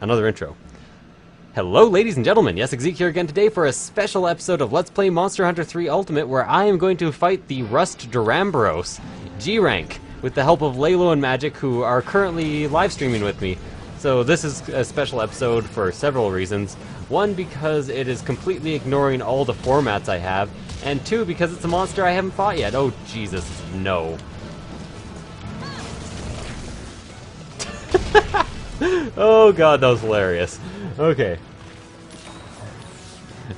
another intro. Hello, ladies and gentlemen. Yes, Zeke here again today for a special episode of Let's Play Monster Hunter 3 Ultimate, where I am going to fight the Rust Durambros G-Rank with the help of Lalo and Magic, who are currently live streaming with me. So this is a special episode for several reasons. One, because it is completely ignoring all the formats I have, and two, because it's a monster I haven't fought yet. Oh, Jesus, no. Oh god, that was hilarious. Okay.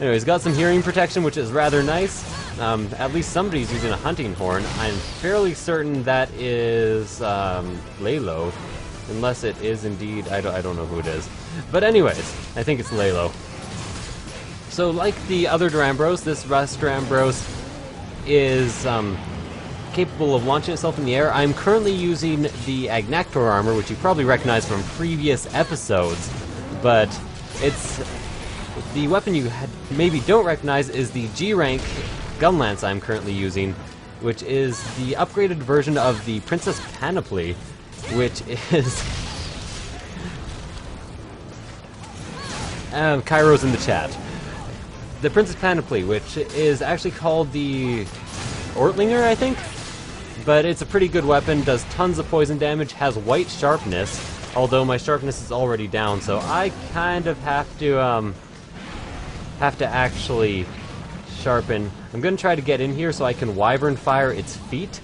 Anyways, got some hearing protection, which is rather nice. At least somebody's using a hunting horn. I'm fairly certain that is Lalo. Unless it is indeed, I don't know who it is. But anyways, I think it's Lalo. So like the other Durambros, this Rust Durambros is capable of launching itself in the air. I'm currently using the Agnactor armor, which you probably recognize from previous episodes, but it's the weapon you maybe don't recognize is the G-Rank gun lance I'm currently using, which is the upgraded version of the Princess Panoply, which is Cairo's in the chat. The Princess Panoply, which is actually called the Ortlinger, I think? But it's a pretty good weapon, does tons of poison damage, has white sharpness, although my sharpness is already down, so I kind of have to actually sharpen. I'm going to try to get in here so I can Wyvern Fire its feet.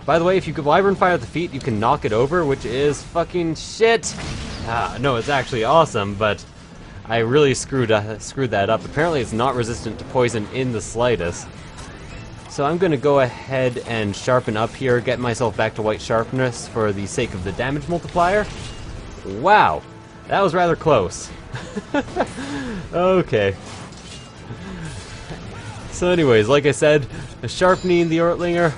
By the way, if you could Wyvern Fire the feet, you can knock it over, which is fucking shit! No, it's actually awesome, but I really screwed that up. Apparently it's not resistant to poison in the slightest. So I'm going to go ahead and sharpen up here, get myself back to white sharpness for the sake of the damage multiplier. Wow, that was rather close. Okay. So anyways, like I said, sharpening the Ortlinger,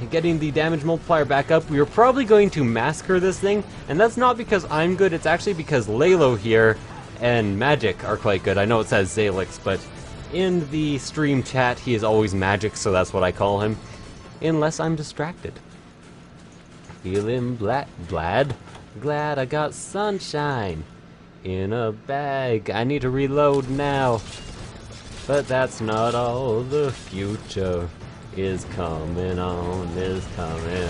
getting the damage multiplier back up. We are probably going to massacre this thing, and that's not because I'm good, it's actually because Lalo here and Magic are quite good. I know it says Zalix, but in the stream chat, he is always Magic, so that's what I call him. Unless I'm distracted. Feeling glad I got sunshine in a bag. I need to reload now. But that's not all. The future is coming on, is coming.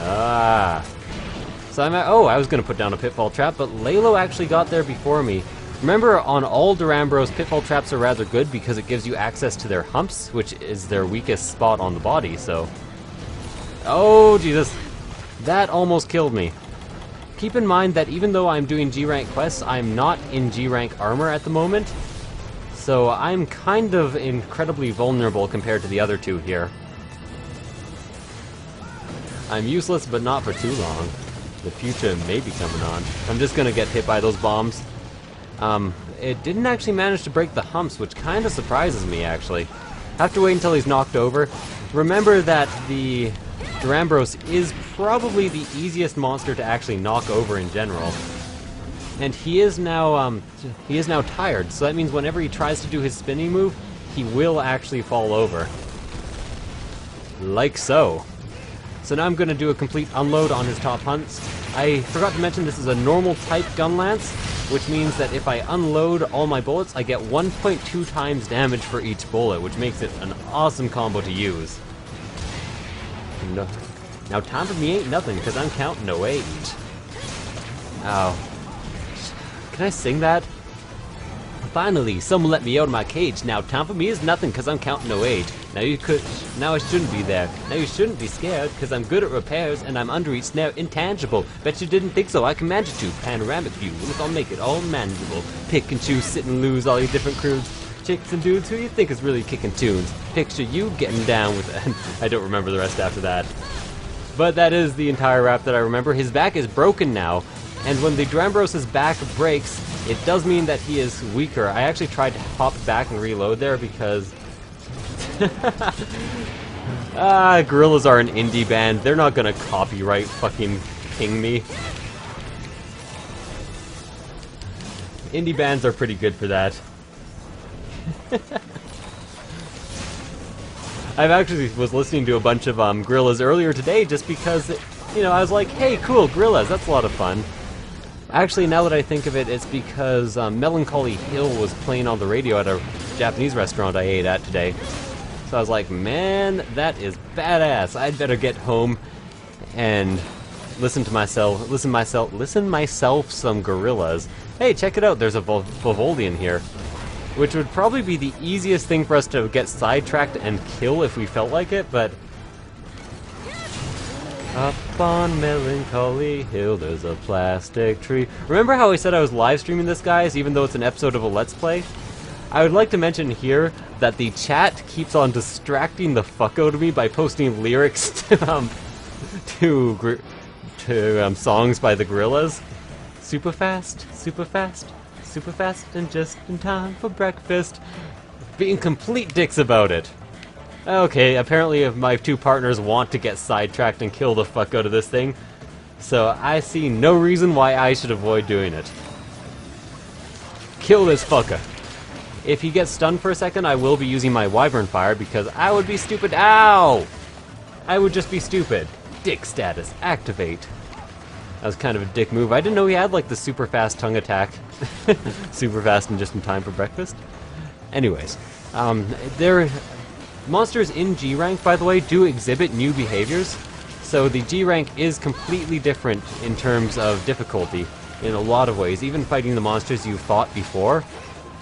So I'm at, I was going to put down a pitfall trap, but Lalo actually got there before me. Remember, on all Durambros, pitfall traps are rather good because it gives you access to their humps, which is their weakest spot on the body, so... Oh, Jesus. That almost killed me. Keep in mind that even though I'm doing G-Rank quests, I'm not in G-Rank armor at the moment, so I'm kind of incredibly vulnerable compared to the other two here. I'm useless, but not for too long. The future may be coming on. I'm just gonna get hit by those bombs. It didn't actually manage to break the humps, which kind of surprises me, actually. Have to wait until he's knocked over. Remember that the Durambros is probably the easiest monster to actually knock over in general. And he is now tired, so that means whenever he tries to do his spinning move, he will actually fall over. Like so. So now I'm going to do a complete unload on his top hunts. I forgot to mention this is a normal type gun lance, which means that if I unload all my bullets, I get 1.2 times damage for each bullet, which makes it an awesome combo to use. No. Now time for me ain't nothing, because I'm counting no age. Ow. Can I sing that? Finally, someone let me out of my cage. Now time for me is nothing, because I'm counting no age. Now I shouldn't be there. Now you shouldn't be scared, because I'm good at repairs, and I'm under each snare intangible. Bet you didn't think so, I can manage to. Panoramic view, look, I'll make it all manageable. Pick and choose, sit and lose, all your different crews. Chicks and dudes, who you think is really kicking tunes? Picture you getting down with I don't remember the rest after that. But that is the entire rap that I remember. His back is broken now, and when the Durambros' back breaks, it does mean that he is weaker. I actually tried to hop back and reload there because... Gorillas are an indie band. They're not gonna copyright fucking ping me. Indie bands are pretty good for that. I've actually was listening to a bunch of Gorillas earlier today just because, you know, I was like, hey, cool, Gorillas, that's a lot of fun. Actually, now that I think of it, it's because Melancholy Hill was playing on the radio at a Japanese restaurant I ate at today. So I was like, man, that is badass. I'd better get home and listen myself some gorillas. Hey, check it out, there's a Volvoldian here. Which would probably be the easiest thing for us to get sidetracked and kill if we felt like it, but... Up on Melancholy Hill, there's a plastic tree. Remember how I said I was live streaming this, guys, even though it's an episode of a Let's Play? I would like to mention here that the chat keeps on distracting the fuck out of me by posting lyrics to songs by the Gorillaz. Super fast, super fast, super fast, and just in time for breakfast. Being complete dicks about it. Okay, apparently if my two partners want to get sidetracked and kill the fuck out of this thing, so I see no reason why I should avoid doing it. Kill this fucker. If he gets stunned for a second, I will be using my Wyvern Fire because I would be stupid. Ow! I would just be stupid. Dick status, activate. That was kind of a dick move. I didn't know he had like the super fast tongue attack. Super fast and just in time for breakfast. Anyways, monsters in G rank, by the way, do exhibit new behaviors. So the G rank is completely different in terms of difficulty in a lot of ways, even fighting the monsters you fought before.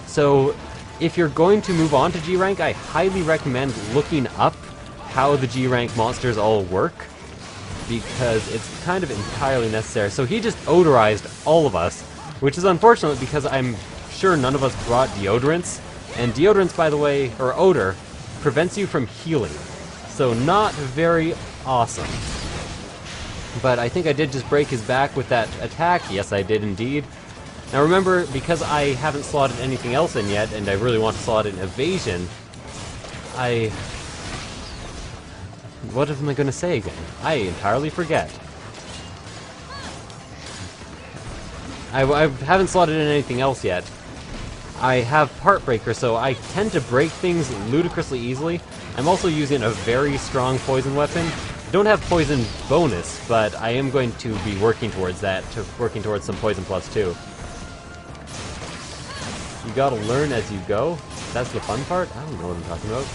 So if you're going to move on to G rank, I highly recommend looking up how the G rank monsters all work, because it's kind of entirely necessary. So he just odorized all of us, which is unfortunate because I'm sure none of us brought deodorants. And deodorants, by the way, or odor, prevents you from healing. So not very awesome. But I think I did just break his back with that attack. Yes, I did indeed. Now remember, because I haven't slotted anything else in yet, and I really want to slot in evasion, what am I going to say again? I entirely forget. I haven't slotted in anything else yet. I have Heartbreaker, so I tend to break things ludicrously easily. I'm also using a very strong poison weapon. I don't have poison bonus, but I am going to be working towards that, working towards some poison plus 2. You gotta learn as you go. That's the fun part? I don't know what I'm talking about.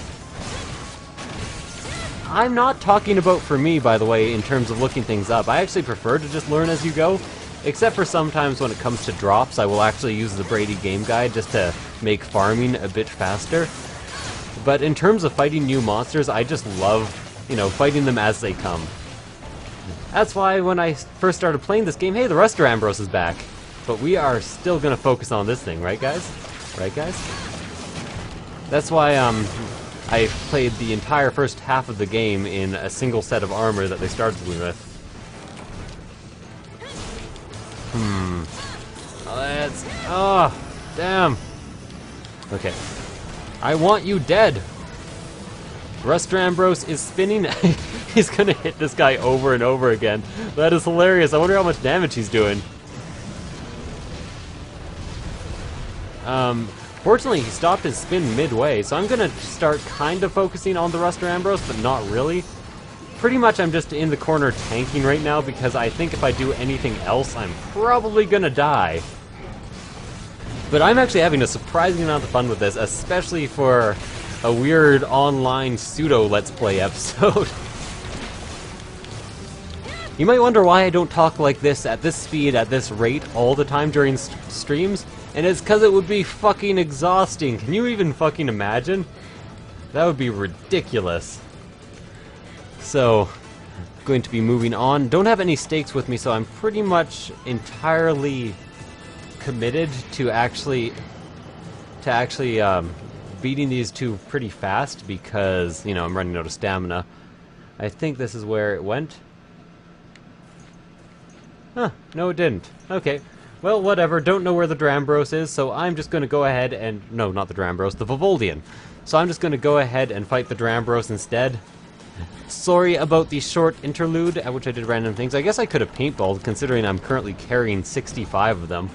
I'm not talking about for me, by the way, in terms of looking things up. I actually prefer to just learn as you go. Except for sometimes when it comes to drops, I will actually use the Brady Game Guide just to make farming a bit faster. But in terms of fighting new monsters, I just love, fighting them as they come. That's why when I first started playing this game, hey, the Rustor Ambrose is back. But we are still gonna focus on this thing, right guys? Right guys? That's why I played the entire first half of the game in a single set of armor that they started me with. Oh, damn. Okay. I want you dead. Rustor Ambrose is spinning. He's gonna hit this guy over and over again. That is hilarious. I wonder how much damage he's doing. Fortunately, he stopped his spin midway, so I'm gonna start kind of focusing on the Rustor Ambrose, but not really. Pretty much I'm just in the corner tanking right now, because I think if I do anything else, I'm probably gonna die. But I'm actually having a surprising amount of fun with this, especially for a weird online pseudo-Let's Play episode. You might wonder why I don't talk like this, at this speed, at this rate, all the time during streams, and it's because it would be fucking exhausting. Can you even fucking imagine? That would be ridiculous. So, going to be moving on. Don't have any stakes with me, so I'm pretty much entirely committed to actually beating these two pretty fast because, I'm running out of stamina. I think this is where it went. Huh, no it didn't. Okay. Well, whatever. Don't know where the Drambros is, so I'm just going to go ahead and... No, not the Drambros, the Volvoldian. So I'm just going to go ahead and fight the Drambros instead. Sorry about the short interlude at which I did random things. I guess I could have paintballed, considering I'm currently carrying 65 of them.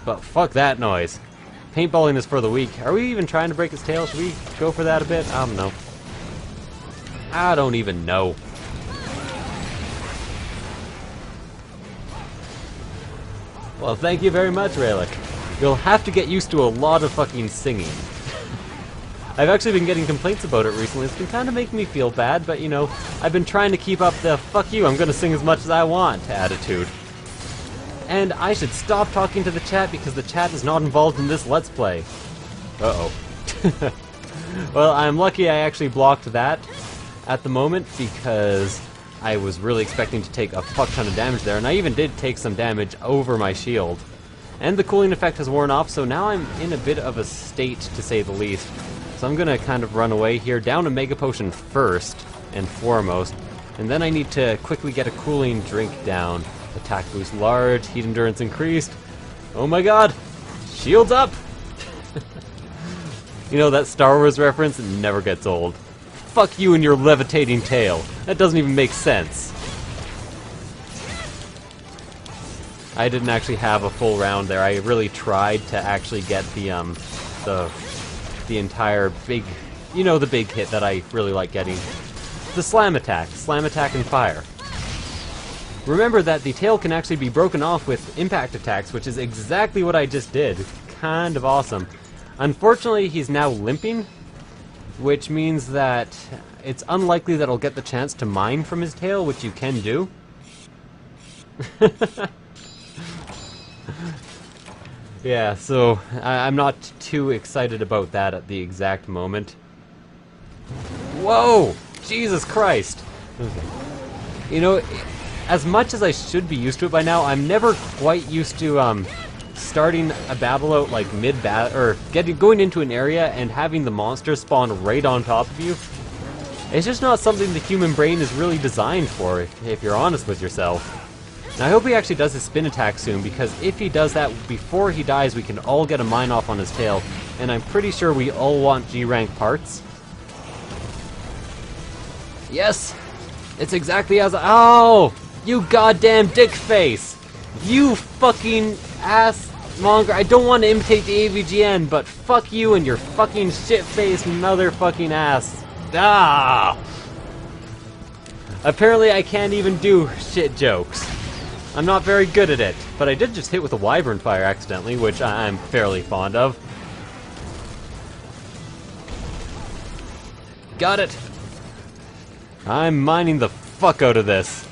But fuck that noise. Paintballing is for the weak. Are we even trying to break his tail? Should we go for that a bit? I don't know. I don't even know. Well, thank you very much, Relic. You'll have to get used to a lot of fucking singing. I've actually been getting complaints about it recently. It's been kind of making me feel bad, but you know, I've been trying to keep up the "fuck you, I'm gonna sing as much as I want" attitude. And I should stop talking to the chat because the chat is not involved in this Let's Play. Uh-oh. Well, I'm lucky I actually blocked that at the moment because I was really expecting to take a fuck ton of damage there, and I even did take some damage over my shield. And the cooling effect has worn off, so now I'm in a bit of a state, to say the least. So I'm gonna kind of run away here, down a Mega Potion first and foremost, and then I need to quickly get a cooling drink down. Attack boost large, heat endurance increased. Oh my god! Shields up! You know, that Star Wars reference never gets old. Fuck you and your levitating tail. That doesn't even make sense. I didn't actually have a full round there. I really tried to actually get the entire big, you know, the big hit that I really like getting. The slam attack and fire. Remember that the tail can actually be broken off with impact attacks, which is exactly what I just did. Kind of awesome. Unfortunately, he's now limping, which means that it's unlikely that I'll get the chance to mine from his tail, which you can do. Yeah, so I'm not too excited about that at the exact moment. Whoa! Jesus Christ! Okay. You know, as much as I should be used to it by now, I'm never quite used to starting a battle out like mid-battle, or going into an area and having the monster spawn right on top of you. It's just not something the human brain is really designed for, if you're honest with yourself. Now, I hope he actually does his spin attack soon, because if he does that before he dies, we can all get a mine off on his tail, and I'm pretty sure we all want G-rank parts. Yes! It's exactly as oh! You goddamn dick face! You fucking ass monger! I don't want to imitate the AVGN, but fuck you and your fucking shit-faced motherfucking ass! Ah! Apparently I can't even do shit jokes. I'm not very good at it, but I did just hit with a Wyvern Fire accidentally, which I'm fairly fond of. Got it! I'm mining the fuck out of this.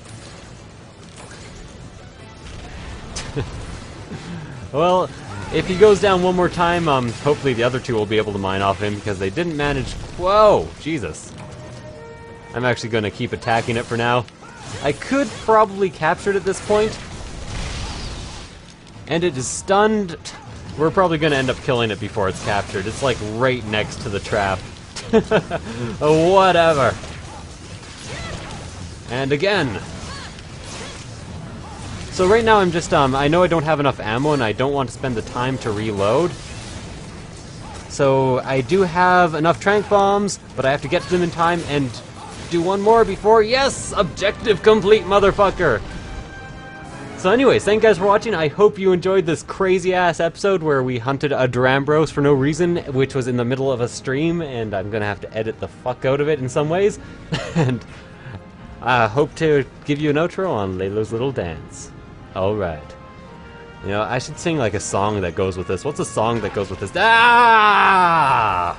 Well, if he goes down one more time, hopefully the other two will be able to mine off him, because they didn't manage... Whoa! Jesus. I'm actually going to keep attacking it for now. I could probably capture it at this point. And it is stunned. We're probably going to end up killing it before it's captured. It's like right next to the trap. Whatever. And again. So right now I'm just, I know I don't have enough ammo and I don't want to spend the time to reload. So I do have enough tranq bombs, but I have to get to them in time and do one more before, yes, objective complete, motherfucker. So anyways, thank you guys for watching. I hope you enjoyed this crazy ass episode where we hunted a Durambros for no reason, which was in the middle of a stream, and I'm gonna have to edit the fuck out of it in some ways. And I hope to give you an outro on Laylo's Little Dance. Alright. You know, I should sing like a song that goes with this. What's a song that goes with this? Ah!